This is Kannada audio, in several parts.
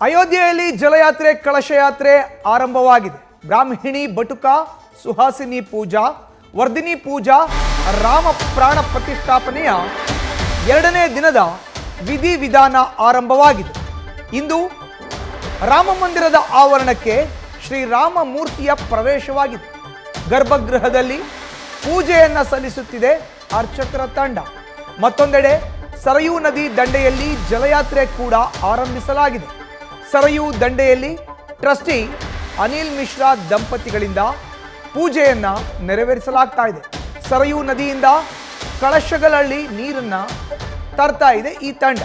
ಅಯೋಧ್ಯೆಯಲ್ಲಿ ಜಲಯಾತ್ರೆ ಕಳಶಯಾತ್ರೆ ಆರಂಭವಾಗಿದೆ. ಬ್ರಾಹ್ಮಣಿ ಬಟುಕ ಸುಹಾಸಿನಿ ಪೂಜಾ, ವರ್ಧಿನಿ ಪೂಜಾ, ರಾಮ ಪ್ರಾಣ ಪ್ರತಿಷ್ಠಾಪನೆಯ ಎರಡನೇ ದಿನದ ವಿಧಿವಿಧಾನ ಆರಂಭವಾಗಿದೆ. ಇಂದು ರಾಮ ಮಂದಿರದ ಆವರಣಕ್ಕೆ ಶ್ರೀರಾಮ ಮೂರ್ತಿಯ ಪ್ರವೇಶವಾಗಿದೆ. ಗರ್ಭಗೃಹದಲ್ಲಿ ಪೂಜೆಯನ್ನ ಸಲ್ಲಿಸುತ್ತಿದೆ ಅರ್ಚಕರ ತಂಡ. ಮತ್ತೊಂದೆಡೆ ಸರಯೂ ನದಿ ದಂಡೆಯಲ್ಲಿ ಜಲಯಾತ್ರೆ ಕೂಡ ಆರಂಭಿಸಲಾಗಿದೆ. ಸರಯೂ ದಂಡೆಯಲ್ಲಿ ಟ್ರಸ್ಟಿ ಅನಿಲ್ ಮಿಶ್ರಾ ದಂಪತಿಗಳಿಂದ ಪೂಜೆಯನ್ನ ನೆರವೇರಿಸಲಾಗ್ತಾ ಇದೆ. ಸರಯೂ ನದಿಯಿಂದ ಕಳಶಗಳಲ್ಲಿ ನೀರನ್ನ ತರ್ತಾ ಇದೆ ಈ ತಂಡ.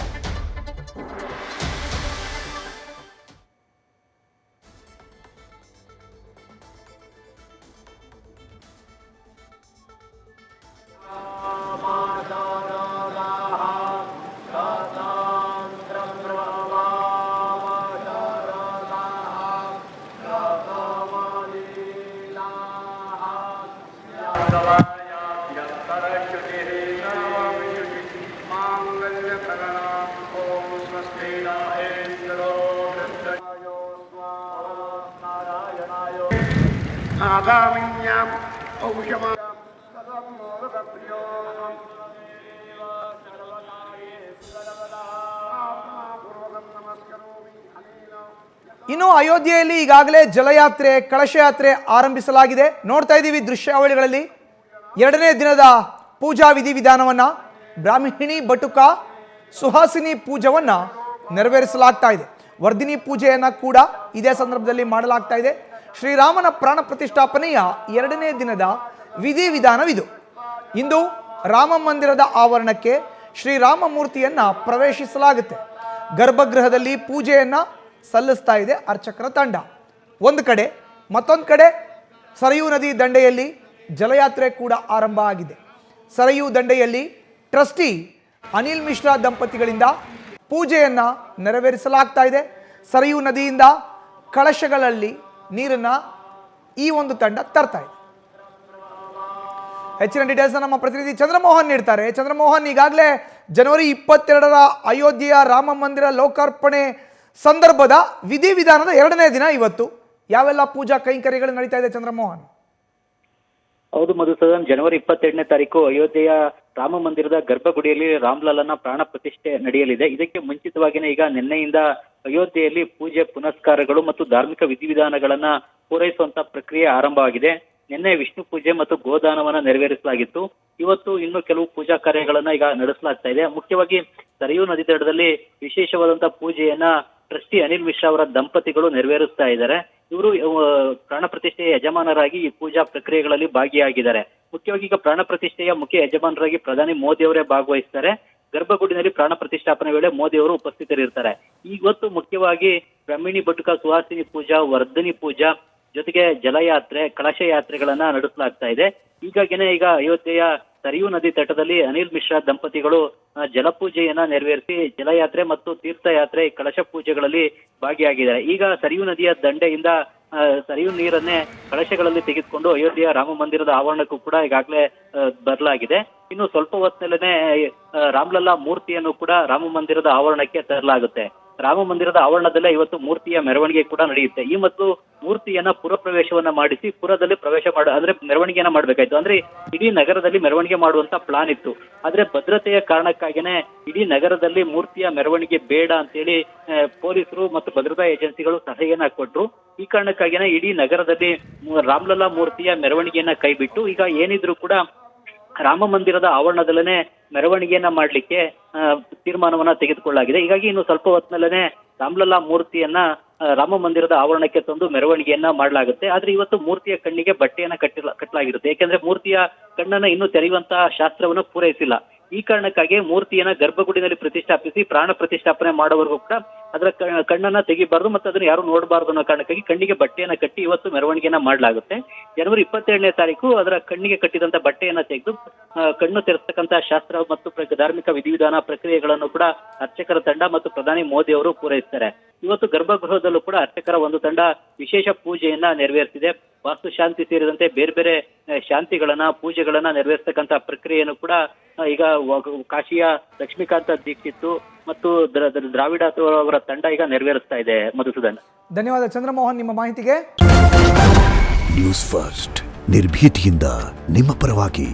ಇನ್ನು ಅಯೋಧ್ಯೆಯಲ್ಲಿ ಈಗಾಗಲೇ ಜಲಯಾತ್ರೆ ಕಳಶಯಾತ್ರೆ ಆರಂಭಿಸಲಾಗಿದೆ. ನೋಡ್ತಾ ಇದ್ದೀವಿ ದೃಶ್ಯಾವಳಿಗಳಲ್ಲಿ ಎರಡನೇ ದಿನದ ಪೂಜಾ ವಿಧಿವಿಧಾನವನ್ನ ಬ್ರಾಹ್ಮಣಿ ಬಟುಕ ಸುಹಾಸಿನಿ ಪೂಜವನ್ನ ನೆರವೇರಿಸಲಾಗ್ತಾ ಇದೆ. ವರ್ಧಿನಿ ಪೂಜೆಯನ್ನ ಕೂಡ ಇದೇ ಸಂದರ್ಭದಲ್ಲಿ ಮಾಡಲಾಗ್ತಾ ಇದೆ. ಶ್ರೀರಾಮನ ಪ್ರಾಣ ಪ್ರತಿಷ್ಠಾಪನೆಯ ಎರಡನೇ ದಿನದ ವಿಧಿವಿಧಾನವಿದು. ಇಂದು ರಾಮ ಮಂದಿರದ ಆವರಣಕ್ಕೆ ಶ್ರೀರಾಮ ಮೂರ್ತಿಯನ್ನ ಪ್ರವೇಶಿಸಲಾಗುತ್ತೆ. ಗರ್ಭಗೃಹದಲ್ಲಿ ಪೂಜೆಯನ್ನ ಸಲ್ಲಿಸ್ತಾ ಇದೆ ಅರ್ಚಕರ ತಂಡ. ಒಂದು ಕಡೆ, ಮತ್ತೊಂದು ಕಡೆ ಸರಯೂ ನದಿ ದಂಡೆಯಲ್ಲಿ ಜಲಯಾತ್ರೆ ಕೂಡ ಆರಂಭ ಆಗಿದೆ. ಸರಯೂ ದಂಡೆಯಲ್ಲಿ ಟ್ರಸ್ಟಿ ಅನಿಲ್ ಮಿಶ್ರಾ ದಂಪತಿಗಳಿಂದ ಪೂಜೆಯನ್ನ ನೆರವೇರಿಸಲಾಗ್ತಾ ಇದೆ. ಸರಯೂ ನದಿಯಿಂದ ಕಳಶಗಳಲ್ಲಿ ನೀರನ್ನ ಈ ಒಂದು ತಂಡ ತರ್ತಾ ಇದೆ. ಹೆಚ್ಚಿನ ಡೀಟೇಲ್ಸ್ ನಮ್ಮ ಪ್ರತಿನಿಧಿ ಚಂದ್ರಮೋಹನ್ ನೀಡ್ತಾರೆ. ಚಂದ್ರಮೋಹನ್, ಈಗಾಗಲೇ ಜನವರಿ 22ರ ಅಯೋಧ್ಯೆಯ ರಾಮ ಮಂದಿರ ಲೋಕಾರ್ಪಣೆ ಸಂದರ್ಭದ ವಿಧಿವಿಧಾನದ ಎರಡನೇ ದಿನ ಇವತ್ತು. ಯಾವೆಲ್ಲ ಪೂಜಾ ಕೈಂಕರ್ಯಗಳು ನಡೀತಾ ಇದೆ ಚಂದ್ರಮೋಹನ್? ಹೌದು ಮಧುಸೂದನ್, ಜನವರಿ 22ನೇ ತಾರೀಕು ಅಯೋಧ್ಯೆಯ ರಾಮ ಮಂದಿರದ ಗರ್ಭಗುಡಿಯಲ್ಲಿ ರಾಮ್ಲಲ್ಲನ ಪ್ರಾಣ ಪ್ರತಿಷ್ಠೆ ನಡೆಯಲಿದೆ. ಇದಕ್ಕೆ ಮುಂಚಿತವಾಗಿಯೇ ಈಗ ನಿನ್ನೆಯಿಂದ ಅಯೋಧ್ಯೆಯಲ್ಲಿ ಪೂಜೆ ಪುನಸ್ಕಾರಗಳು ಮತ್ತು ಧಾರ್ಮಿಕ ವಿಧಿವಿಧಾನಗಳನ್ನ ಪೂರೈಸುವಂತ ಪ್ರಕ್ರಿಯೆ ಆರಂಭವಾಗಿದೆ. ನಿನ್ನೆ ವಿಷ್ಣು ಪೂಜೆ ಮತ್ತು ಗೋದಾನವನ್ನ ನೆರವೇರಿಸಲಾಗಿತ್ತು. ಇವತ್ತು ಇನ್ನು ಕೆಲವು ಪೂಜಾ ಕಾರ್ಯಗಳನ್ನ ಈಗ ನಡೆಸಲಾಗ್ತಾ ಇದೆ. ಮುಖ್ಯವಾಗಿ ಸರಯೂ ನದಿ ತಟದಲ್ಲಿ ವಿಶೇಷವಾದಂತಹ ಪೂಜೆಯನ್ನ ಟ್ರಸ್ಟಿ ಅನಿಲ್ ಮಿಶ್ರಾ ಅವರ ದಂಪತಿಗಳು ನೆರವೇರಿಸ್ತಾ ಇದ್ದಾರೆ. ಇವರು ಪ್ರಾಣ ಪ್ರತಿಷ್ಠೆಯ ಯಜಮಾನರಾಗಿ ಈ ಪೂಜಾ ಪ್ರಕ್ರಿಯೆಗಳಲ್ಲಿ ಭಾಗಿಯಾಗಿದ್ದಾರೆ. ಮುಖ್ಯವಾಗಿ ಈಗ ಪ್ರಾಣ ಪ್ರತಿಷ್ಠೆಯ ಮುಖ್ಯ ಯಜಮಾನರಾಗಿ ಪ್ರಧಾನಿ ಮೋದಿ ಅವರೇ ಭಾಗವಹಿಸ್ತಾರೆ. ಗರ್ಭಗುಡಿನಲ್ಲಿ ಪ್ರಾಣ ಪ್ರತಿಷ್ಠಾಪನೆ ವೇಳೆ ಮೋದಿ ಅವರು ಉಪಸ್ಥಿತರಿರ್ತಾರೆ. ಇವತ್ತು ಮುಖ್ಯವಾಗಿ ಬ್ರಾಹ್ಮಣಿ ಬಟುಕ ಸುಹಾಸಿನಿ ಪೂಜಾ, ವರ್ಧನಿ ಪೂಜಾ ಜೊತೆಗೆ ಜಲಯಾತ್ರೆ ಕಳಶ ಯಾತ್ರೆಗಳನ್ನ ನಡೆಸಲಾಗ್ತಾ ಇದೆ. ಹೀಗಾಗಿನೇ ಈಗ ಅಯೋಧ್ಯೆಯ ಸರಯೂ ನದಿ ತಟದಲ್ಲಿ ಅನಿಲ್ ಮಿಶ್ರಾ ದಂಪತಿಗಳು ಜಲಪೂಜೆಯನ್ನ ನೆರವೇರಿಸಿ ಜಲಯಾತ್ರೆ ಮತ್ತು ತೀರ್ಥಯಾತ್ರೆ ಕಳಶ ಪೂಜೆಗಳಲ್ಲಿ ಭಾಗಿಯಾಗಿದ್ದಾರೆ. ಈಗ ಸರಯೂ ನದಿಯ ದಂಡೆಯಿಂದ ಸರಯೂ ನೀರನ್ನೇ ಕಳಶಗಳಲ್ಲಿ ತೆಗೆದುಕೊಂಡು ಅಯೋಧ್ಯೆಯ ರಾಮ ಮಂದಿರದ ಆವರಣಕ್ಕೂ ಕೂಡ ಈಗಾಗಲೇ ಬರಲಾಗಿದೆ. ಇನ್ನು ಸ್ವಲ್ಪ ಹೊತ್ತಿನಲ್ಲೇ ರಾಮ್ಲಲ್ಲಾ ಮೂರ್ತಿಯನ್ನು ಕೂಡ ರಾಮ ಮಂದಿರದ ಆವರಣಕ್ಕೆ ತರಲಾಗುತ್ತೆ. ರಾಮ ಮಂದಿರದ ಆವರಣದಲ್ಲೇ ಇವತ್ತು ಮೂರ್ತಿಯ ಮೆರವಣಿಗೆ ಕೂಡ ನಡೆಯುತ್ತೆ. ಈ ಮತ್ತು ಮೂರ್ತಿಯನ್ನ ಪುರ ಪ್ರವೇಶವನ್ನ ಮಾಡಿಸಿ ಪುರದಲ್ಲಿ ಅಂದ್ರೆ ಮೆರವಣಿಗೆಯನ್ನ ಮಾಡ್ಬೇಕಾಯ್ತು. ಅಂದ್ರೆ ಇಡೀ ನಗರದಲ್ಲಿ ಮೆರವಣಿಗೆ ಮಾಡುವಂತ ಪ್ಲಾನ್ ಇತ್ತು. ಆದ್ರೆ ಭದ್ರತೆಯ ಕಾರಣಕ್ಕಾಗಿನೇ ಇಡೀ ನಗರದಲ್ಲಿ ಮೂರ್ತಿಯ ಮೆರವಣಿಗೆ ಬೇಡ ಅಂತೇಳಿ ಪೊಲೀಸರು ಮತ್ತು ಭದ್ರತಾ ಏಜೆನ್ಸಿಗಳು ಸಲಹೆಯನ್ನ ಕೊಟ್ರು. ಈ ಕಾರಣಕ್ಕಾಗಿನೇ ಇಡೀ ನಗರದಲ್ಲಿ ರಾಮ್ಲಲ್ಲಾ ಮೂರ್ತಿಯ ಮೆರವಣಿಗೆಯನ್ನ ಕೈಬಿಟ್ಟು ಈಗ ಏನಿದ್ರು ಕೂಡ ರಾಮ ಮಂದಿರದ ಆವರಣದಲ್ಲೇ ಮೆರವಣಿಗೆಯನ್ನ ಮಾಡ್ಲಿಕ್ಕೆ ತೀರ್ಮಾನವನ್ನ ತೆಗೆದುಕೊಳ್ಳಲಾಗಿದೆ. ಹೀಗಾಗಿ ಇನ್ನು ಸ್ವಲ್ಪ ಹೊತ್ತಿನಲ್ಲೇ ರಾಮ್ಲಲ್ಲಾ ಮೂರ್ತಿಯನ್ನ ರಾಮ ಮಂದಿರದ ಆವರಣಕ್ಕೆ ತಂದು ಮೆರವಣಿಗೆಯನ್ನ ಮಾಡಲಾಗುತ್ತೆ. ಆದ್ರೆ ಇವತ್ತು ಮೂರ್ತಿಯ ಕಣ್ಣಿಗೆ ಬಟ್ಟೆಯನ್ನ ಕಟ್ಟಲಾಗಿರುತ್ತೆ. ಯಾಕೆಂದ್ರೆ ಮೂರ್ತಿಯ ಕಣ್ಣನ್ನ ಇನ್ನೂ ತೆರೆಯುವಂತಹ ಶಾಸ್ತ್ರವನ್ನು ಪೂರೈಸಿಲ್ಲ. ಈ ಕಾರಣಕ್ಕಾಗಿ ಮೂರ್ತಿಯನ್ನ ಗರ್ಭಗುಡಿನಲ್ಲಿ ಪ್ರತಿಷ್ಠಾಪಿಸಿ ಪ್ರಾಣ ಪ್ರತಿಷ್ಠಾಪನೆ ಮಾಡೋವರೆಗೂ ಕೂಡ ಅದರ ಕಣ್ಣನ್ನ ತೆಗಿಬಾರ್ದು ಮತ್ತು ಅದನ್ನ ಯಾರು ನೋಡಬಾರ್ದು ಅನ್ನೋ ಕಾರಣಕ್ಕಾಗಿ ಕಣ್ಣಿಗೆ ಬಟ್ಟೆಯನ್ನ ಕಟ್ಟಿ ಇವತ್ತು ಮೆರವಣಿಗೆಯನ್ನ ಮಾಡಲಾಗುತ್ತೆ. ಜನವರಿ 22ನೇ ತಾರೀಕು ಅದರ ಕಣ್ಣಿಗೆ ಕಟ್ಟಿದಂತ ಬಟ್ಟೆಯನ್ನ ತೆಗೆದು ಕಣ್ಣು ತೆರೆಸ್ತಕ್ಕಂತಹ ಶಾಸ್ತ್ರ ಮತ್ತು ಧಾರ್ಮಿಕ ವಿಧಿವಿಧಾನ ಪ್ರಕ್ರಿಯೆಗಳನ್ನು ಕೂಡ ಅರ್ಚಕರ ತಂಡ ಮತ್ತು ಪ್ರಧಾನಿ ಮೋದಿ ಅವರು ಪೂರೈಸ್ತಾರೆ. ಇವತ್ತು ಗರ್ಭಗೃಹದಲ್ಲೂ ಕೂಡ ಅರ್ಚಕರ ಒಂದು ತಂಡ ವಿಶೇಷ ಪೂಜೆಯನ್ನ ನೆರವೇರಿಸಿದೆ. ವಾಸ್ತು ಶಾಂತಿ ಸೇರಿದಂತೆ ಬೇರೆ ಬೇರೆ ಶಾಂತಿಗಳನ್ನ ಪೂಜೆಗಳನ್ನ ನೆರವೇರಿಸತಕ್ಕಂತ ಪ್ರಕ್ರಿಯೆಯನ್ನು ಕೂಡ ಈಗ ಕಾಶಿಯ ಲಕ್ಷ್ಮೀಕಾಂತ ದೀಕ್ಷಿತ್ ಮತ್ತು ದ್ರಾವಿಡ ಅವರ ತಂಡ ಈಗ ನೆರವೇರಿಸ್ತಾ ಇದೆ. ಮಧುಸೂದನ್, ಧನ್ಯವಾದ ಚಂದ್ರಮೋಹನ್ ನಿಮ್ಮ ಮಾಹಿತಿಗೆ. ನ್ಯೂಸ್ ಫಸ್ಟ್ ನಿರ್ಭೀತಿಯಿಂದ ನಿಮ್ಮ ಪರವಾಗಿ.